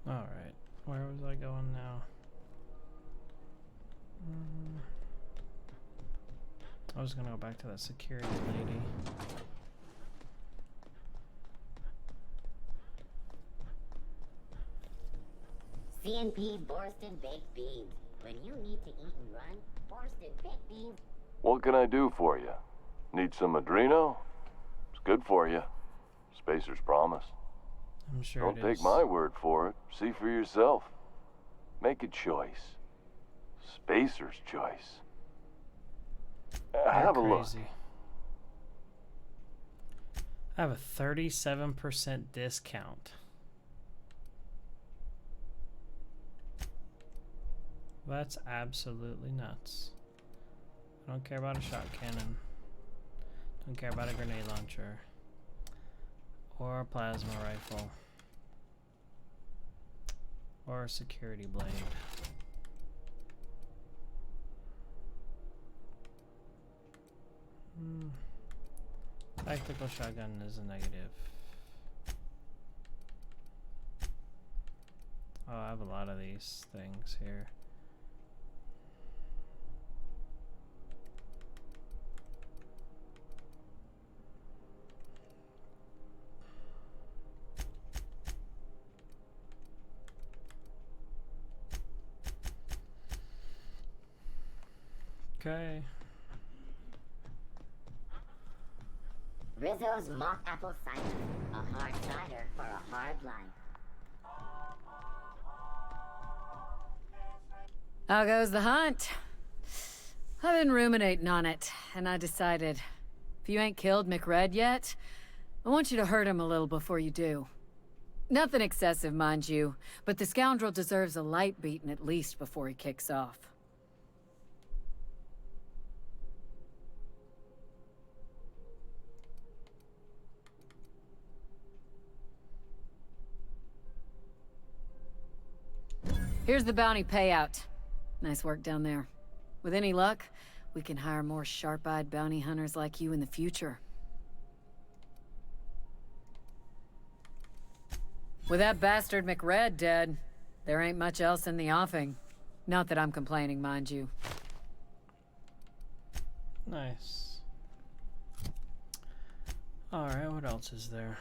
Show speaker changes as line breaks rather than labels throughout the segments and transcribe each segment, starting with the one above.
Alright, where was I going now? I was gonna go back to that security lady.
CNP Borston Baked Beans. When you need to eat and run, Borston Baked Beans.
What can I do for you? Need some Adreno? It's good for you. Spacer's promise.
I'm sure
Don't
it
take
is.
my word for it. See for yourself. Make a choice. Spacer's choice. Have a look.
Crazy. I have a 37% discount. That's absolutely nuts. I don't care about a shot cannon. Don't care about a grenade launcher. Or a plasma rifle. Or a security blade. Tactical shotgun is a negative. Oh, I have a lot of these things here. Okay.
Rizzo's Mock Apple Cider. A hard cider for a hard life.
How goes the hunt? I've been ruminating on it, and I decided, if you ain't killed McRed yet, I want you to hurt him a little before you do. Nothing excessive, mind you, but the scoundrel deserves a light beating at least before he kicks off. Here's the bounty payout. Nice work down there. With any luck, we can hire more sharp-eyed bounty hunters like you in the future. With that bastard McRed dead, there ain't much else in the offing. Not that I'm complaining, mind you.
Nice. Alright, what else is there?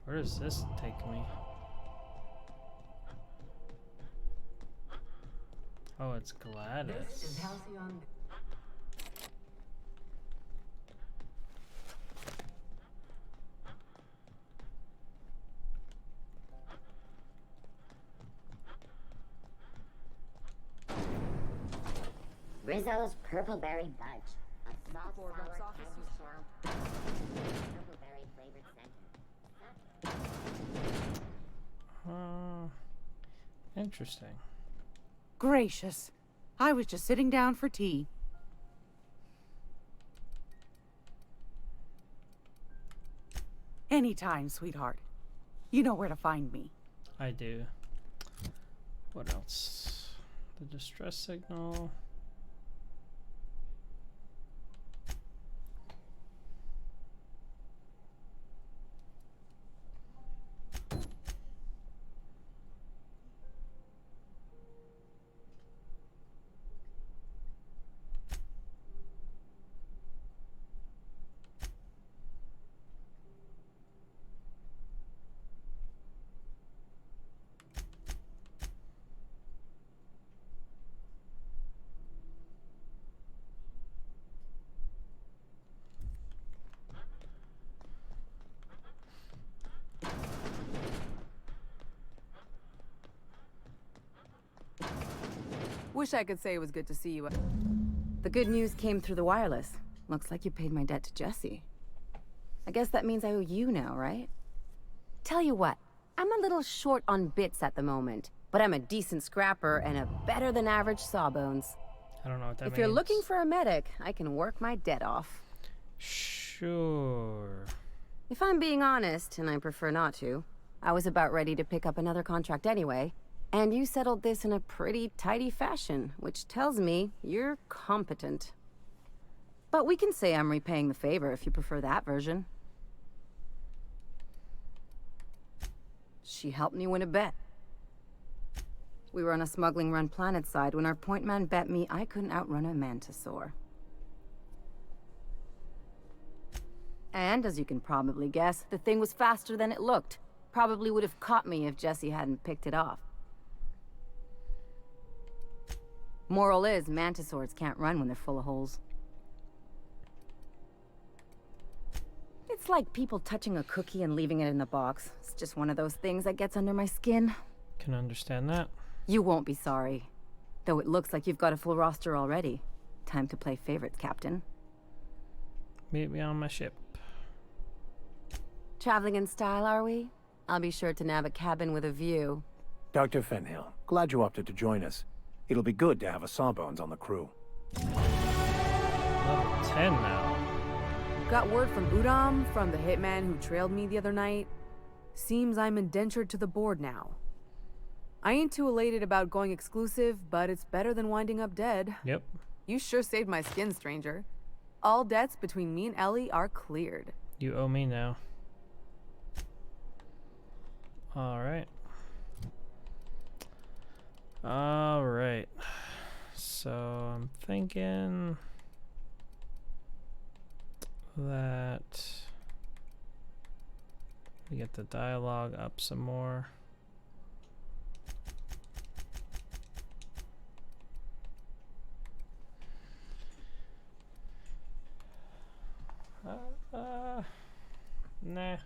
Where does this take me? Oh, it's Gladys.
Rizzo's Purple Berry Budge. A soft, sour candy shell. Purple berry flavored center.
Interesting.
Gracious. I was just sitting down for tea. Anytime, sweetheart. You know where to find me.
I do. What else? The distress signal.
Wish I could say it was good to see you. The good news came through the wireless. Looks like you paid my debt to Jesse. I guess that means I owe you now, right? Tell you what, I'm a little short on bits at the moment, but I'm a decent scrapper and a better-than-average sawbones.
I don't know what that means.
If you're looking for a medic, I can work my debt off.
Sure.
If I'm being honest, and I prefer not to, I was about ready to pick up another contract anyway, and you settled this in a pretty tidy fashion, which tells me you're competent. But we can say I'm repaying the favor if you prefer that version. She helped me win a bet. We were on a smuggling run planet side when our point man bet me I couldn't outrun a mantisaur. And, as you can probably guess, the thing was faster than it looked. Probably would have caught me if Jesse hadn't picked it off. Moral is, mantisaurs can't run when they're full of holes. It's like people touching a cookie and leaving it in the box. It's just one of those things that gets under my skin.
Can understand that.
You won't be sorry. Though it looks like you've got a full roster already. Time to play favorites, Captain.
Meet me on my ship.
Traveling in style, are we? I'll be sure to nab a cabin with a view.
Dr. Fenhill, glad you opted to join us. It'll be good to have a Sawbones on the crew.
Level 10 now.
Got word from Udam, from the hitman who trailed me the other night. Seems I'm indentured to the board now. I ain't too elated about going exclusive, but it's better than winding up dead.
Yep.
You sure saved my skin, stranger. All debts between me and Ellie are cleared.
You owe me now. Alright. Alright. So I'm thinking that we get the dialogue up some more. Nah.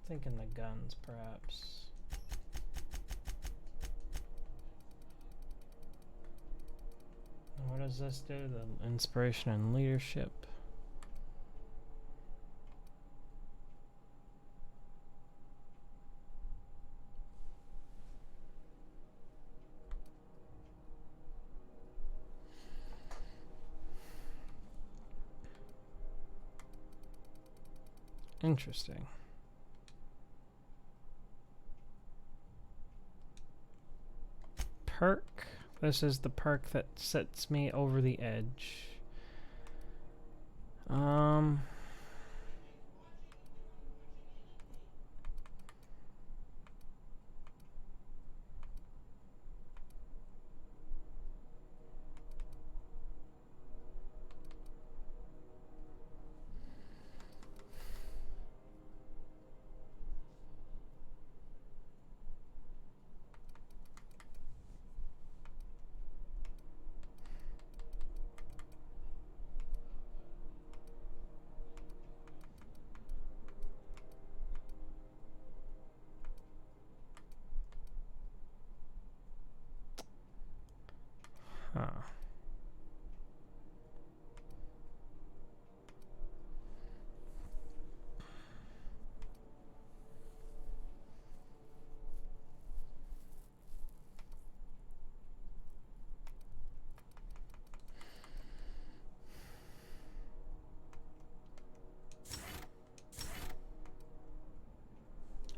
Thinking the guns, perhaps. And what does this do? The inspiration and leadership. Interesting. Perk. This is the perk that sets me over the edge. Huh.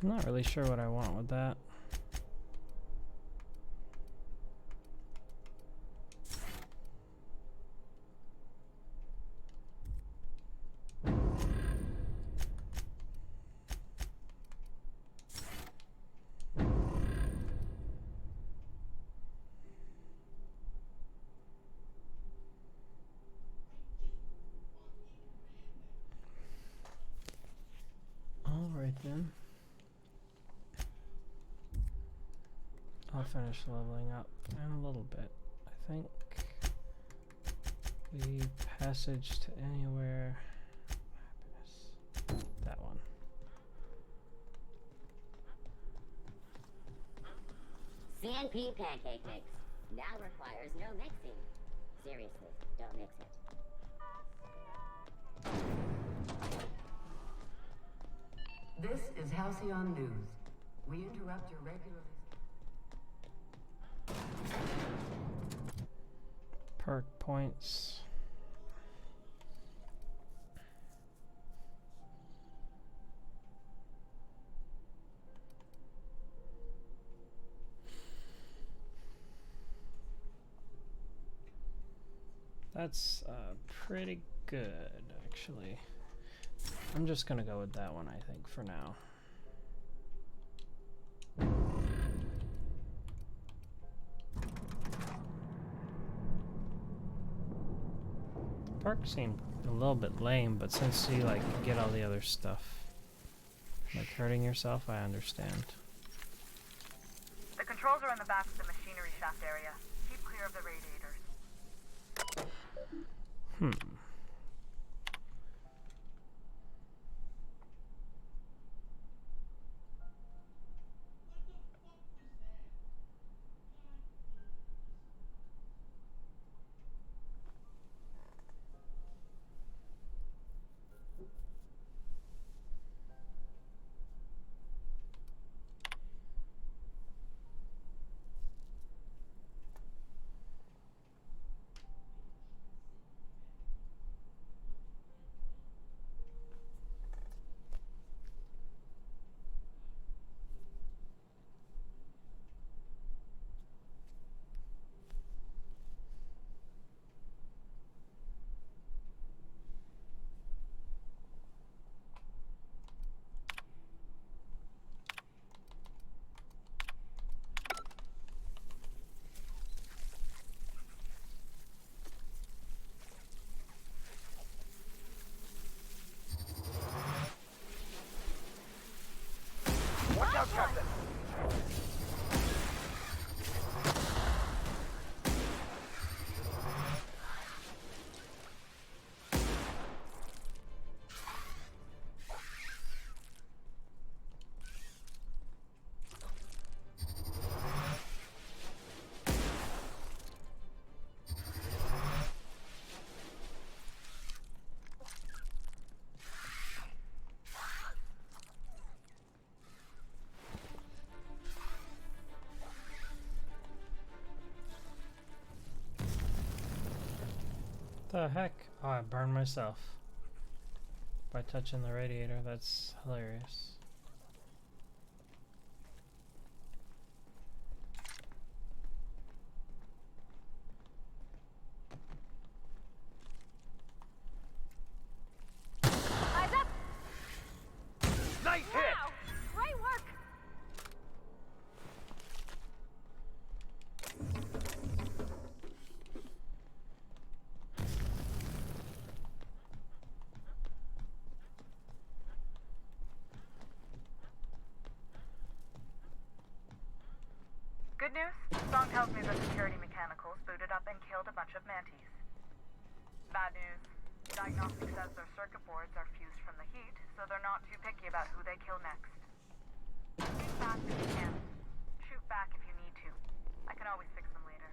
I'm not really sure what I want with that. Alright then. I'll finish leveling up in a little bit. I think the passage to anywhere. Happiness. That one.
CNP pancake mix now requires no mixing. Seriously, don't mix it.
This is Halcyon News. We interrupt your regular...
Perk points. That's pretty good, actually. I'm just gonna go with that one, I think, for now. Park seemed a little bit lame, but since you like get all the other stuff, like hurting yourself, I understand.
The controls are in the back of the machinery shaft area. Keep clear of the radiators.
Watch out, Captain!
The heck? Oh, I burned myself by touching the radiator. That's hilarious.
Eyes up!
Nice hit!
Wow! Great work! Good news? Song tells me the security mechanicals booted up and killed a bunch of mantis. Bad news. Diagnostic says their circuit boards are fused from the heat, so they're not too picky about who they kill next. Shoot fast if you can. Shoot back if you need to. I can always fix them later.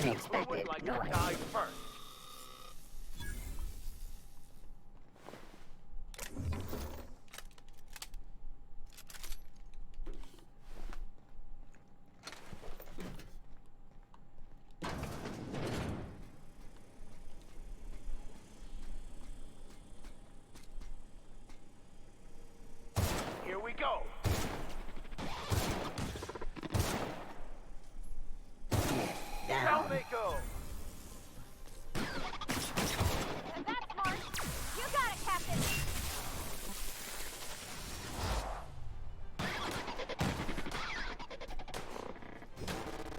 Who
Unexpected
would like to
noise.
die first? Here we go. Down they go.
That's smart! You got it, Captain!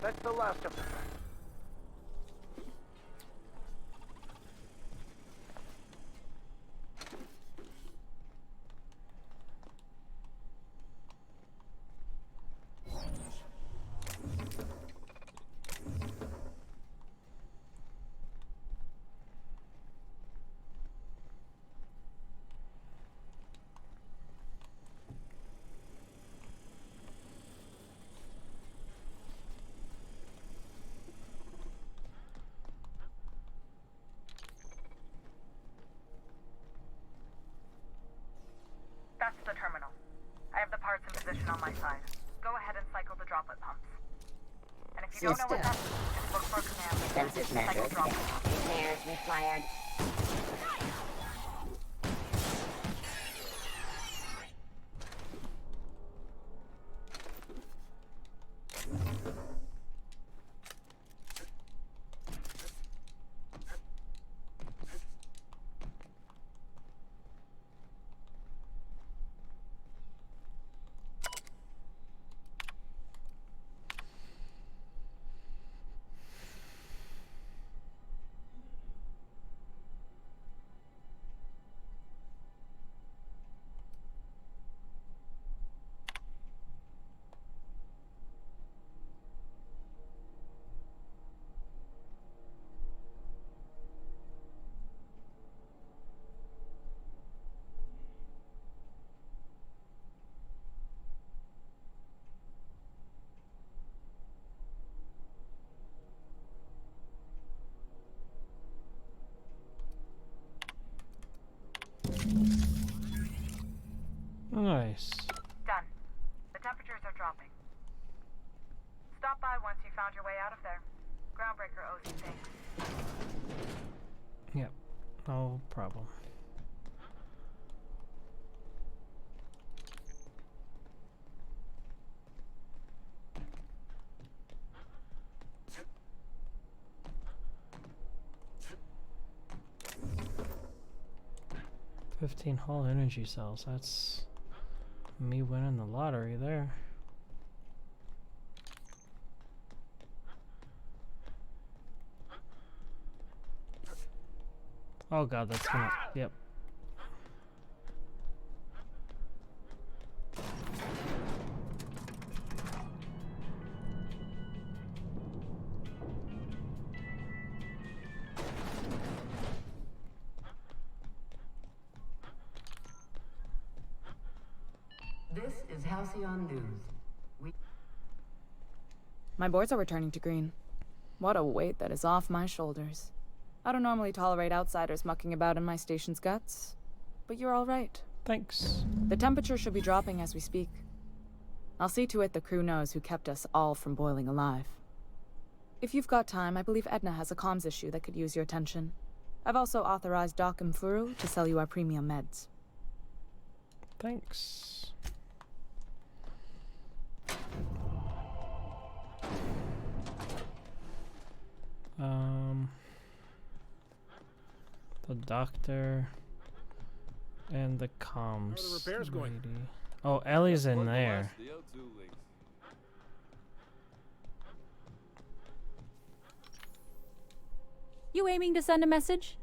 That's the last of them.
That's the terminal. I have the parts in position on my side. Go ahead and cycle the droplet pumps. And if you don't know what that means, just look for a command that says
Census
cycle
measures.
droplet pumps.
Repairs required.
Stop by once you found your way out of there. Groundbreaker owes you thanks.
Yep, no problem. $15 whole energy cells. That's me winning the lottery there. Oh god, that's gonna... Yep.
This is Halcyon News.
My boards are returning to green. What a weight that is off my shoulders. I don't normally tolerate outsiders mucking about in my station's guts, but you're all right.
Thanks.
The temperature should be dropping as we speak. I'll see to it the crew knows who kept us all from boiling alive. If you've got time, I believe Edna has a comms issue that could use your attention. I've also authorized Doc and Furu to sell you our premium meds.
Thanks. The doctor and the comms.
How are the repairs going?
lady. Oh, Ellie's in there.
You aiming to send a message?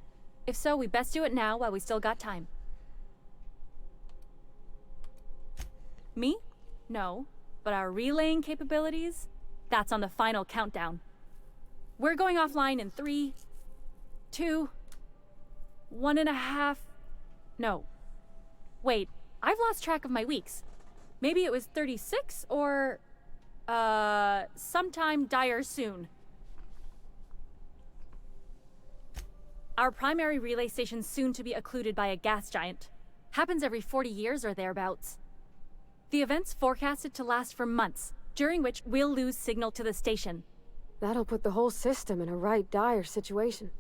If so, we best do it now while we still got time. Me? No. But our relaying capabilities? That's on the final countdown. We're going offline in 3, 2, 1.5... No. Wait, I've lost track of my weeks. Maybe it was 36 or... sometime dire soon. Our primary relay station's soon to be occluded by a gas giant. Happens every 40 years or thereabouts. The event's forecasted to last for months, during which we'll lose signal to the station.
That'll put the whole system in a right dire situation.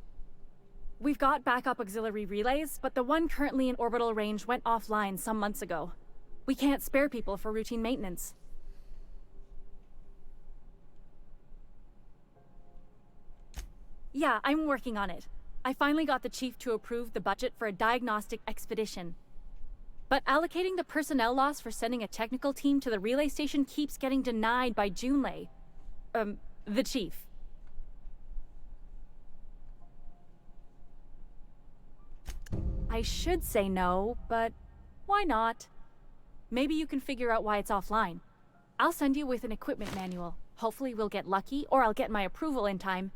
We've got backup auxiliary relays, but the one currently in orbital range went offline some months ago. We can't spare people for routine maintenance. Yeah, I'm working on it. I finally got the chief to approve the budget for a diagnostic expedition. But allocating the personnel loss for sending a technical team to the relay station keeps getting denied by Junlei. The chief. I should say no, but why not? Maybe you can figure out why it's offline. I'll send you with an equipment manual. Hopefully we'll get lucky, or I'll get my approval in time.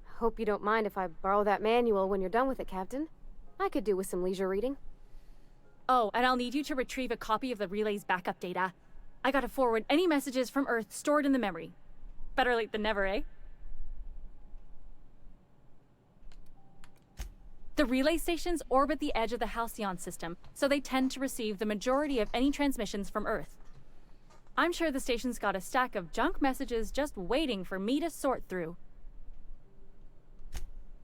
Hope you don't mind if I borrow that manual when you're done with it, Captain. I could do with some leisure reading.
Oh, and I'll need you to retrieve a copy of the relay's backup data. I gotta forward any messages from Earth stored in the memory. Better late than never, eh? The relay stations orbit the edge of the Halcyon system, so they tend to receive the majority of any transmissions from Earth. I'm sure the station's got a stack of junk messages just waiting for me to sort through.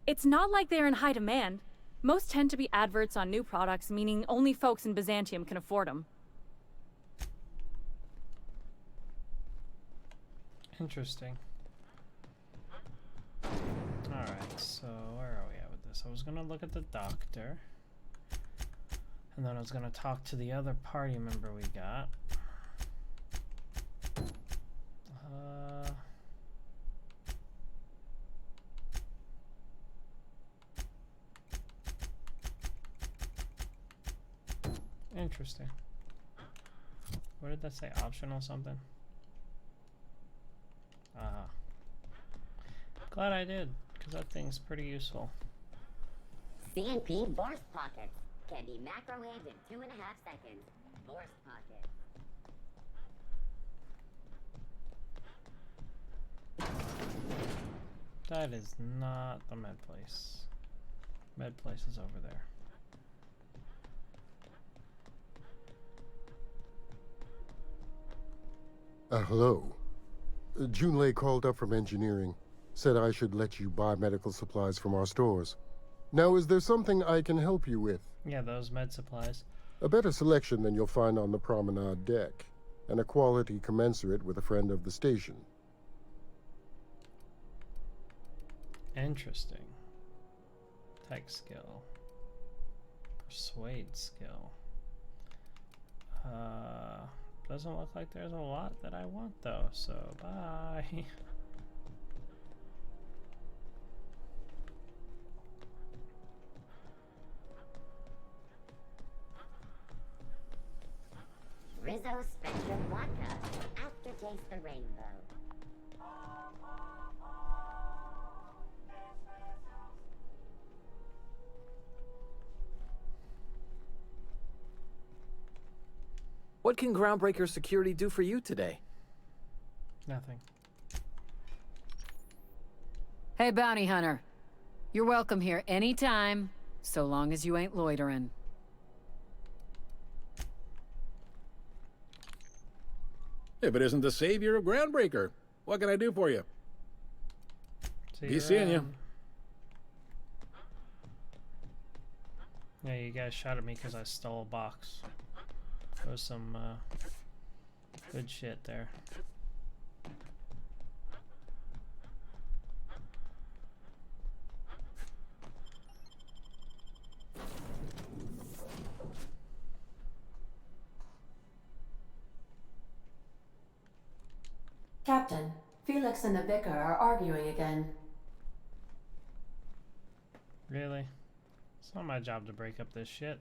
It's not like they're in high demand. Most tend to be adverts on new products, meaning only folks in Byzantium can afford them.
Interesting. Alright, so where are we at with this? I was gonna look at the doctor. And then I was gonna talk to the other party member we got. Interesting. What did that say? Optional something? Glad I did, because that thing's pretty useful.
CNP Borst Pockets can be macro-waved in 2.5 seconds. Borst Pockets.
That is not the med place. Med place is over there.
Hello. Junlei called up from engineering. Said I should let you buy medical supplies from our stores. Now, is there something I can help you with?
Yeah, those med supplies.
A better selection than you'll find on the promenade deck, and a quality commensurate with a friend of the station.
Interesting. Tech skill. Persuade skill. Doesn't look like there's a lot that I want though, so bye.
Rizzo Spectrum Vodka. Aftertaste the rainbow.
What can Groundbreaker Security do for you today?
Nothing.
Hey, bounty hunter. You're welcome here anytime, so long as you ain't loitering.
If it isn't the savior of Groundbreaker, what can I do for you? Be seeing you.
Yeah, you guys shot at me because I stole a box. There was some good shit there.
Captain, Felix and the Vicar are arguing again.
Really? It's not my job to break up this shit.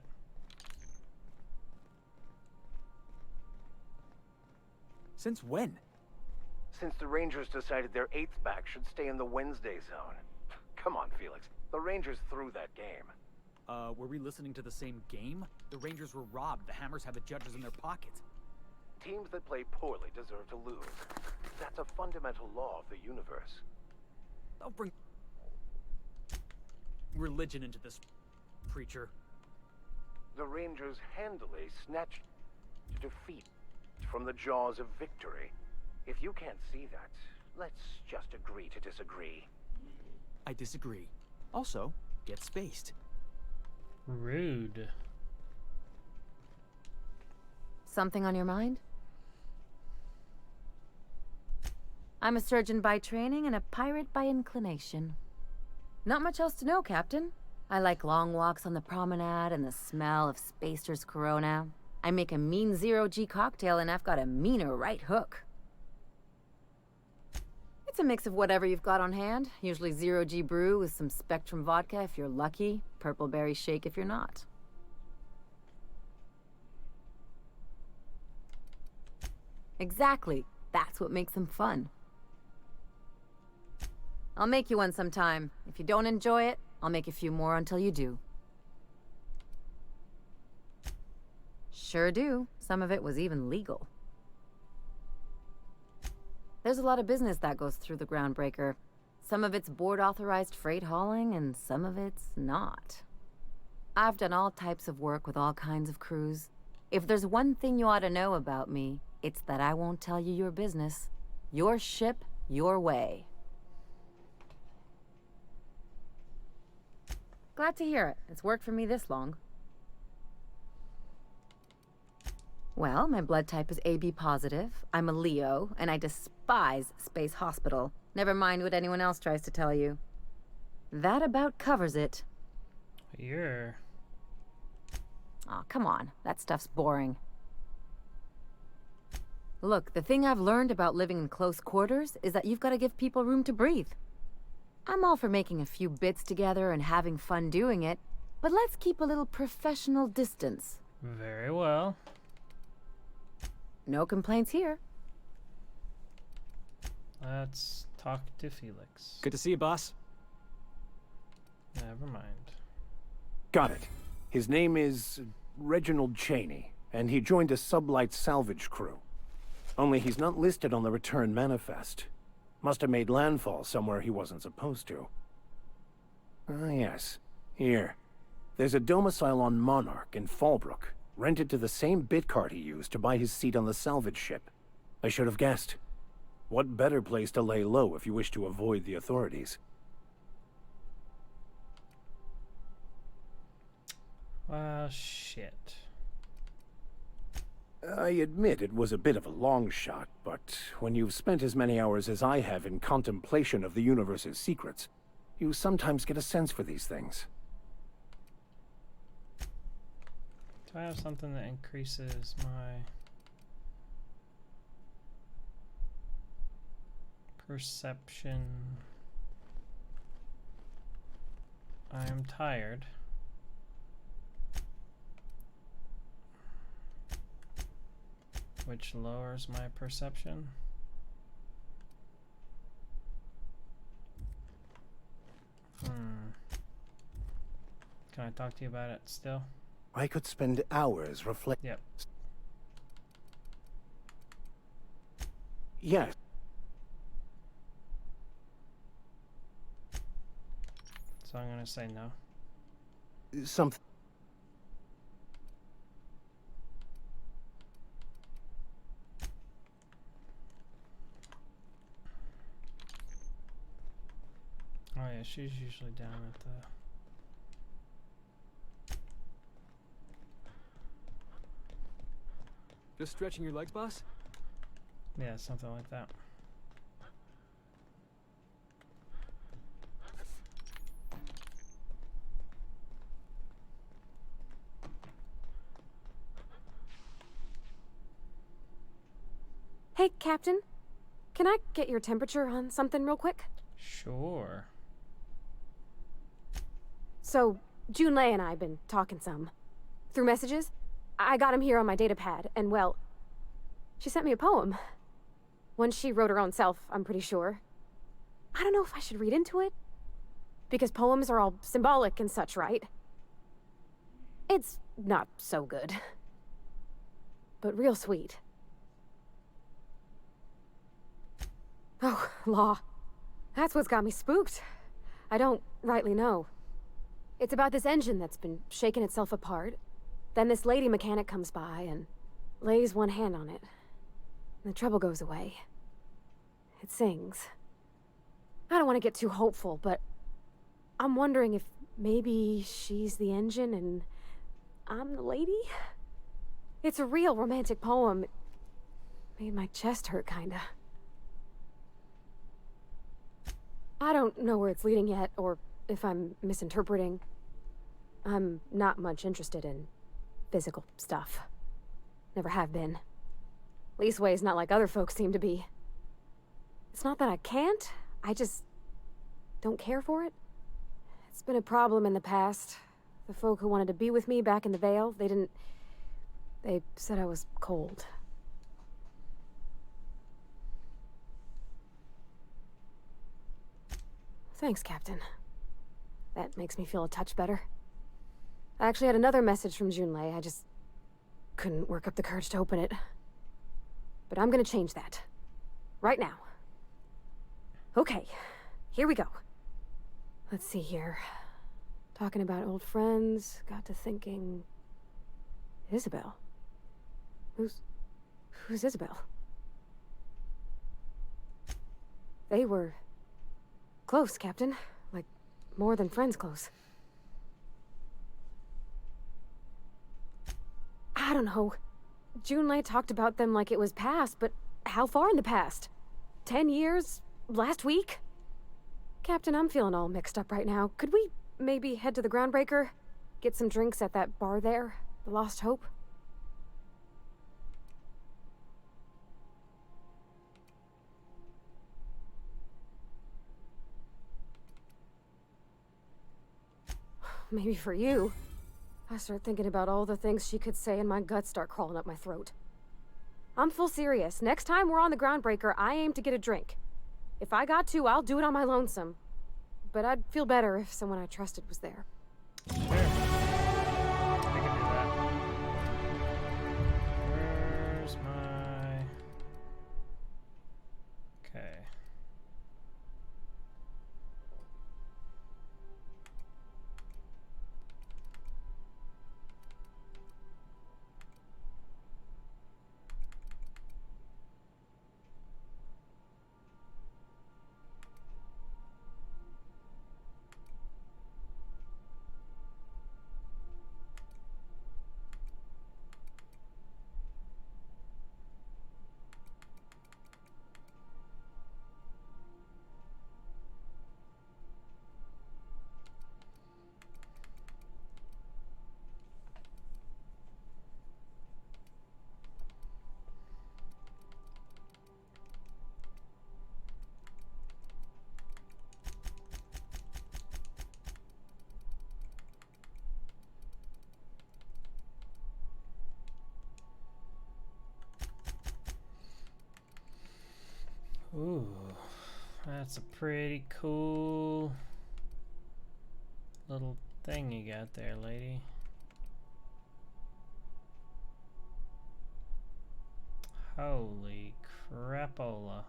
Since when?
Since the Rangers decided their 8th back should stay in the Wednesday zone. Come on, Felix. The Rangers threw that game.
Were we listening to the same game? The Rangers were robbed. The Hammers had the judges in their pockets.
Teams that play poorly deserve to lose. That's a fundamental law of the universe.
Don't bring religion into this, preacher.
The Rangers handily snatched defeat from the jaws of victory. If you can't see that, let's just agree to disagree.
I disagree. Also, get spaced.
Rude.
Something on your mind? I'm a surgeon by training and a pirate by inclination. Not much else to know, Captain. I like long walks on the promenade and the smell of Spacer's Corona. I make a mean zero-G cocktail and I've got a meaner right hook. It's a mix of whatever you've got on hand. Usually zero-G brew with some Spectrum vodka if you're lucky, purple berry shake if you're not. Exactly. That's what makes them fun. I'll make you one sometime. If you don't enjoy it, I'll make a few more until you do. Sure do. Some of it was even legal. There's a lot of business that goes through the Groundbreaker. Some of it's board-authorized freight hauling, and some of it's not. I've done all types of work with all kinds of crews. If there's one thing you ought to know about me, it's that I won't tell you your business. Your ship, your way. Glad to hear it. It's worked for me this long. Well, my blood type is AB positive. I'm a Leo, and I despise Space Hospital. Never mind what anyone else tries to tell you. That about covers it.
You're...
Aw, come on. That stuff's boring. Look, the thing I've learned about living in close quarters is that you've got to give people room to breathe. I'm all for making a few bits together and having fun doing it, but let's keep a little professional distance.
Very well.
No complaints here.
Let's talk to Felix.
Good to see you, boss.
Never mind.
Got it. His name is Reginald Cheney, and he joined a sublight salvage crew. Only he's not listed on the return manifest. Must have made landfall somewhere he wasn't supposed to. Ah, yes. Here. There's a domicile on Monarch in Fallbrook, rented to the same bit card he used to buy his seat on the salvage ship. I should have guessed. What better place to lay low if you wish to avoid the authorities?
Well, shit.
I admit it was a bit of a long shot, but when you've spent as many hours as I have in contemplation of the universe's secrets, you sometimes get a sense for these things.
Do I have something that increases my perception? I am tired. Which lowers my perception. Can I talk to you about it still?
I could spend hours reflecting.
Yep.
Yes.
So I'm gonna say no.
Something.
Oh yeah, she's usually down at the...
Just stretching your legs, boss?
Yeah, something like that.
Hey, Captain. Can I get your temperature on something real quick?
Sure.
So, Junlei and I have been talking some. Through messages. I got him here on my data pad, and well, she sent me a poem. One she wrote her own self, I'm pretty sure. I don't know if I should read into it. Because poems are all symbolic and such, right? It's not so good. But real sweet. Oh, law. That's what's got me spooked. I don't rightly know. It's about this engine that's been shaking itself apart. Then this lady mechanic comes by and lays one hand on it. And the trouble goes away. It sings. I don't want to get too hopeful, but I'm wondering if maybe she's the engine and I'm the lady? It's a real romantic poem. It made my chest hurt, kinda. I don't know where it's leading yet, or if I'm misinterpreting. I'm not much interested in physical stuff. Never have been. Leastways not like other folks seem to be. It's not that I can't, I just don't care for it. It's been a problem in the past. The folk who wanted to be with me back in the Vale, they said I was cold. Thanks, Captain. That makes me feel a touch better. I actually had another message from Junlei. I just couldn't work up the courage to open it. But I'm gonna change that. Right now. Okay, here we go. Let's see here. Talking about old friends, got to thinking... Isabel? Who's Isabel? They were... close, Captain. Like, more than friends close. I don't know. Junlei talked about them like it was past, but how far in the past? 10 years? Last week? Captain, I'm feeling all mixed up right now. Could we maybe head to the Groundbreaker? Get some drinks at that bar there? The Lost Hope? Maybe for you. I start thinking about all the things she could say and my guts start crawling up my throat. I'm full serious. Next time we're on the Groundbreaker, I aim to get a drink. If I got to, I'll do it on my lonesome. But I'd feel better if someone I trusted was there.
Sure. I can do that. Where's my... Okay. Ooh, that's a pretty cool little thing you got there, lady. Holy crapola.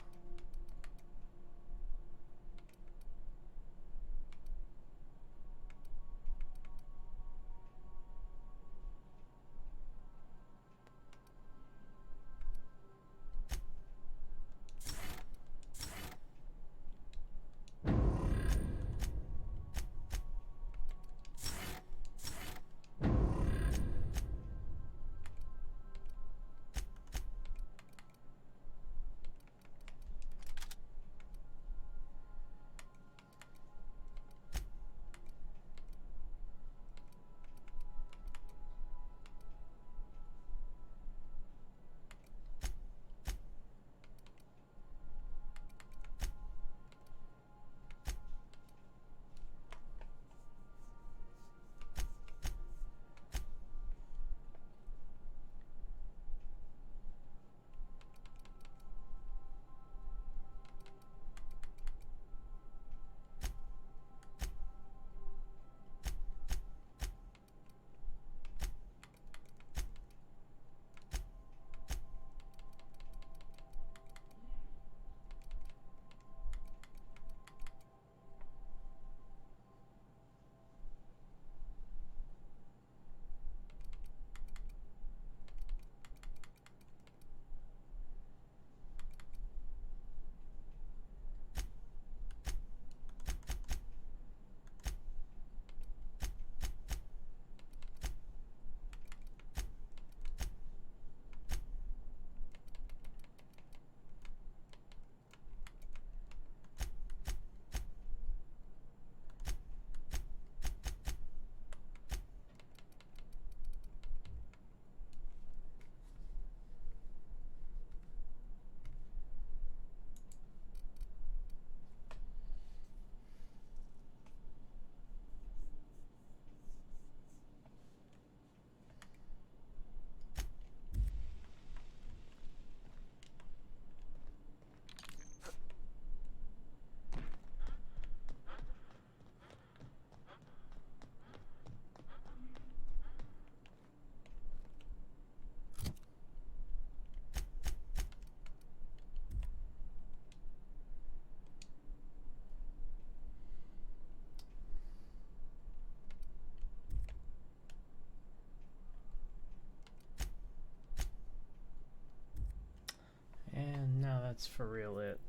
And now that's for real it.